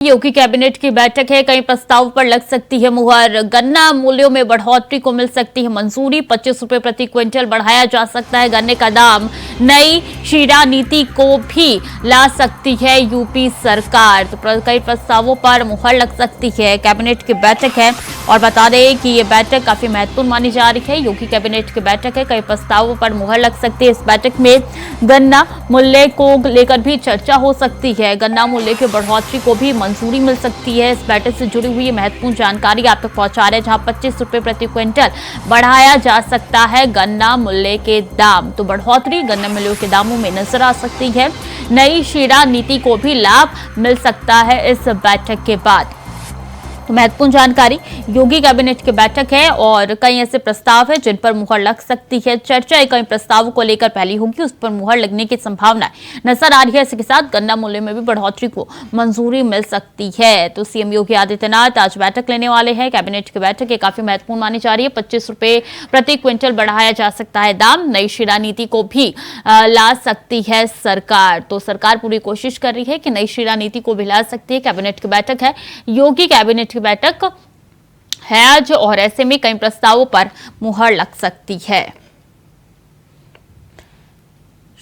योगी cabinet की बैठक है, कई प्रस्ताव पर लग सकती है मुहर। गन्ना मूल्यों में बढ़ोतरी को मिल सकती है मंजूरी, 25 रुपए प्रति क्विंटल बढ़ाया जा सकता है गन्ने का दाम। नई शीरा नीति को भी ला सकती है यूपी सरकार। तो कई प्रस्तावों पर मुहर लग सकती है। कैबिनेट की बैठक है और बता दें कि ये बैठक काफी महत्वपूर्ण मानी जा रही है। योगी कैबिनेट की बैठक है, कई प्रस्तावों पर मुहर लग सकती है। इस बैठक में गन्ना मूल्य को लेकर भी चर्चा हो सकती है। गन्ना मूल्य की बढ़ोतरी को भी मंजूरी मिल सकती है। इस बैठक से जुड़ी हुई महत्वपूर्ण जानकारी आप तक पहुंचा रहे हैं, जहां 25 रुपए प्रति क्विंटल बढ़ाया जा सकता है गन्ना मूल्य के दाम। तो बढ़ोतरी गन्ना मूल्यों के दामों में नजर आ सकती है। नई शीरा नीति को भी लाभ मिल सकता है इस बैठक के बाद। तो महत्वपूर्ण जानकारी, योगी कैबिनेट की बैठक है और कई ऐसे प्रस्ताव है जिन पर मुहर लग सकती है। चर्चा कई प्रस्तावों को लेकर पहली होगी, उस पर मुहर लगने की संभावना नजर आ रही है। इसके साथ गन्ना मूल्य में भी बढ़ोतरी को मंजूरी मिल सकती है। तो सीएम योगी आदित्यनाथ आज बैठक लेने वाले हैं। कैबिनेट की बैठक काफी महत्वपूर्ण मानी जा रही है। 25 रुपए प्रति क्विंटल बढ़ाया जा सकता है दाम। नई शीरा नीति को भी ला सकती है सरकार। तो सरकार पूरी कोशिश कर रही है कि नई शीरा नीति को भी ला सकती है। कैबिनेट की बैठक है, योगी कैबिनेट बैठक है आज और ऐसे में कई प्रस्तावों पर मुहर लग सकती है।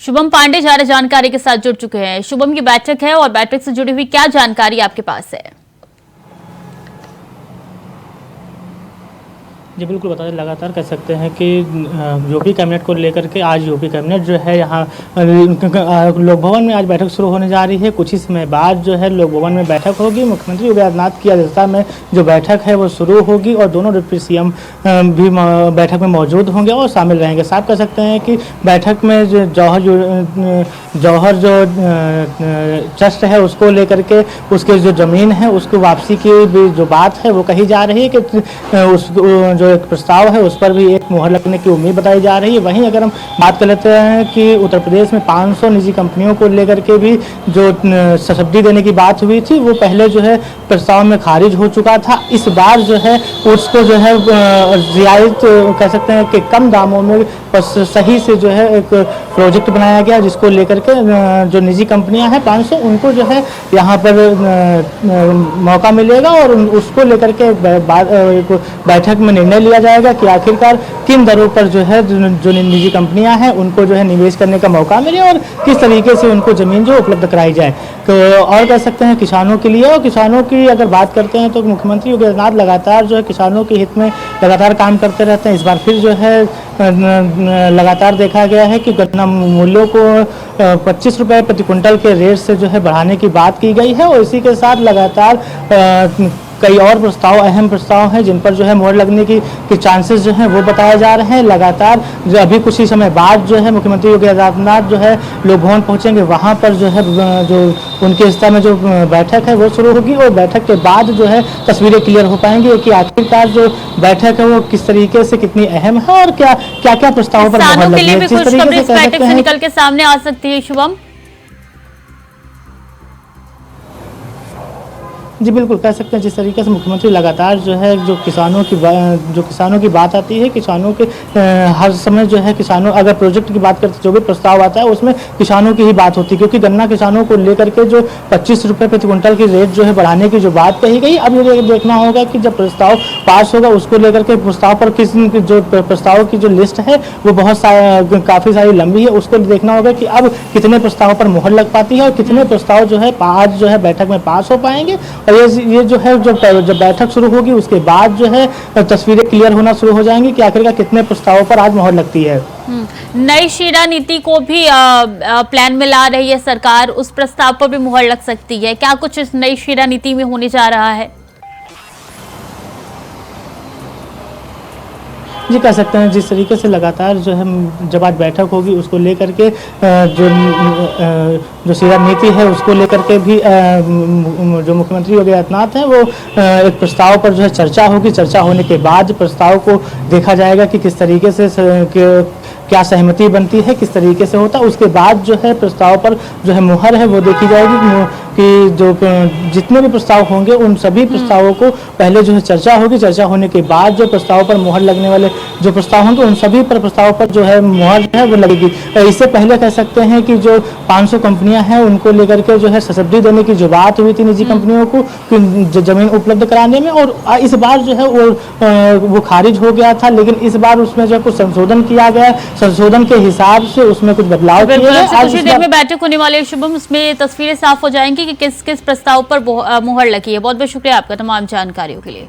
शुभम पांडे ज्यादा जानकारी के साथ जुड़ चुके हैं। शुभम, की बैठक है और बैठक से जुड़ी हुई क्या जानकारी आपके पास है? जी बिल्कुल, बता दें, लगातार कह सकते हैं कि यूपी कैबिनेट को लेकर के आज यूपी कैबिनेट जो है यहाँ लोक भवन में आज बैठक शुरू होने जा रही है। कुछ ही समय बाद जो है लोक भवन में बैठक होगी। मुख्यमंत्री योगी आदित्यनाथ की अध्यक्षता में जो बैठक है वो शुरू होगी और दोनों डिप्टी सीएम भी बैठक में मौजूद होंगे और शामिल रहेंगे। साफ कह सकते हैं कि बैठक में जौहर जो ट्रस्ट है उसको लेकर के उसके जो ज़मीन है उसको वापसी की भी जो बात है वो कही जा रही है कि उस जो एक प्रस्ताव है उस पर भी एक मुहर लगने की उम्मीद बताई जा रही है। वहीं अगर हम बात कर लेते हैं कि उत्तर प्रदेश में 500 निजी कंपनियों को लेकर के भी जो सब्सिडी देने की बात हुई थी वो पहले जो है प्रस्ताव में खारिज हो चुका था। इस बार जो है उसको जो है रियायत कह सकते हैं कि कम दामों में सही से जो है एक प्रोजेक्ट बनाया गया, जिसको लेकर के जो निजी कंपनियां हैं 500 उनको जो है यहाँ पर मौका मिलेगा और उसको लेकर के बैठक में निर्णय लिया जाएगा कि आखिरकार किन दरों पर जो है जो निजी कंपनियां हैं उनको जो है निवेश करने का मौका मिले और किस तरीके से उनको ज़मीन जो उपलब्ध कराई जाए। तो और कह सकते हैं किसानों के लिए, और किसानों की अगर बात करते हैं तो मुख्यमंत्री योगी आदित्यनाथ लगातार जो है किसानों के हित में लगातार काम करते रहते हैं। इस बार फिर जो है लगातार देखा गया है कि गन्ना मूल्यों को 25 रुपये प्रति क्विंटल के रेट से जो है बढ़ाने की बात की गई है और इसी के साथ लगातार कई और प्रस्ताव, अहम प्रस्ताव हैं जिन पर जो है मुहर लगने की चांसेस जो हैं वो बताए जा रहे हैं। लगातार जो अभी कुछ ही समय बाद जो है मुख्यमंत्री योगी आदित्यनाथ जो है लोक भवन पहुंचेंगे, वहां पर जो है जो उनके हिस्सा में जो बैठक है वो शुरू होगी और बैठक के बाद जो है तस्वीरें क्लियर हो पाएंगी कि आखिरकार जो बैठक है वो किस तरीके से कितनी अहम है और क्या क्या प्रस्तावों पर मुहर लगी है। जिस तरीके से बैठक से निकल के सामने आ सकती है। शुभम जी बिल्कुल, कह सकते हैं जिस तरीके से मुख्यमंत्री लगातार जो है जो किसानों की बात आती है, किसानों के हर समय जो है किसानों अगर प्रोजेक्ट की बात करते जो भी प्रस्ताव आता है उसमें किसानों की ही बात होती है, क्योंकि गन्ना किसानों को लेकर के जो 25 रुपये प्रति क्विंटल की रेट जो है बढ़ाने की जो बात कही गई। अब ये देखना होगा कि जब प्रस्ताव पास होगा उसको लेकर के प्रस्ताव पर किस जो प्रस्ताव की जो लिस्ट है वो काफ़ी सारी लंबी है, उसको देखना होगा कि अब कितने प्रस्तावों पर मुहर लग पाती है और कितने प्रस्ताव जो है आज जो है बैठक में पास हो पाएंगे। और ये जो है जब बैठक शुरू होगी उसके बाद जो है तस्वीरें क्लियर होना शुरू हो जाएंगी कि आखिरकार कितने प्रस्तावों पर आज मुहर लगती है। नई शीरा नीति को भी प्लान में ला रही है सरकार, उस प्रस्ताव पर भी मुहर लग सकती है। क्या कुछ इस नई शीरा नीति में होने जा रहा है? जी कह सकते हैं जिस तरीके से लगातार जो है जब आज बैठक होगी उसको लेकर के जो शीरा नीति है उसको लेकर के भी जो मुख्यमंत्री योगी आदित्यनाथ हैं वो एक प्रस्ताव पर जो है चर्चा होगी। चर्चा होने के बाद प्रस्ताव को देखा जाएगा कि किस तरीके से क्या सहमति बनती है, किस तरीके से होता है। उसके बाद जो है प्रस्ताव पर जो है मुहर है वो देखी जाएगी कि जो जितने भी प्रस्ताव होंगे उन सभी प्रस्तावों को पहले जो है चर्चा होगी, चर्चा होने के बाद जो प्रस्ताव पर मुहर लगने वाले जो प्रस्ताव होंगे उन सभी पर प्रस्ताव पर जो है मुहर है वो लगेगी। इससे पहले कह सकते हैं कि जो 500 कंपनियां हैं उनको लेकर के जो है सब्सिडी देने की जो बात हुई थी निजी कंपनियों को कि जमीन उपलब्ध कराने में, और इस बार जो है वो खारिज हो गया था, लेकिन इस बार उसमें जो कुछ संशोधन किया गया, संशोधन के हिसाब से उसमें कुछ बदलाव किए गए। कुछ ही देर में बैठक होने वाले शुभम, उसमें तस्वीरें साफ हो जाएंगी कि किस किस प्रस्ताव पर मुहर लगी है। बहुत बहुत शुक्रिया आपका तमाम जानकारियों के लिए।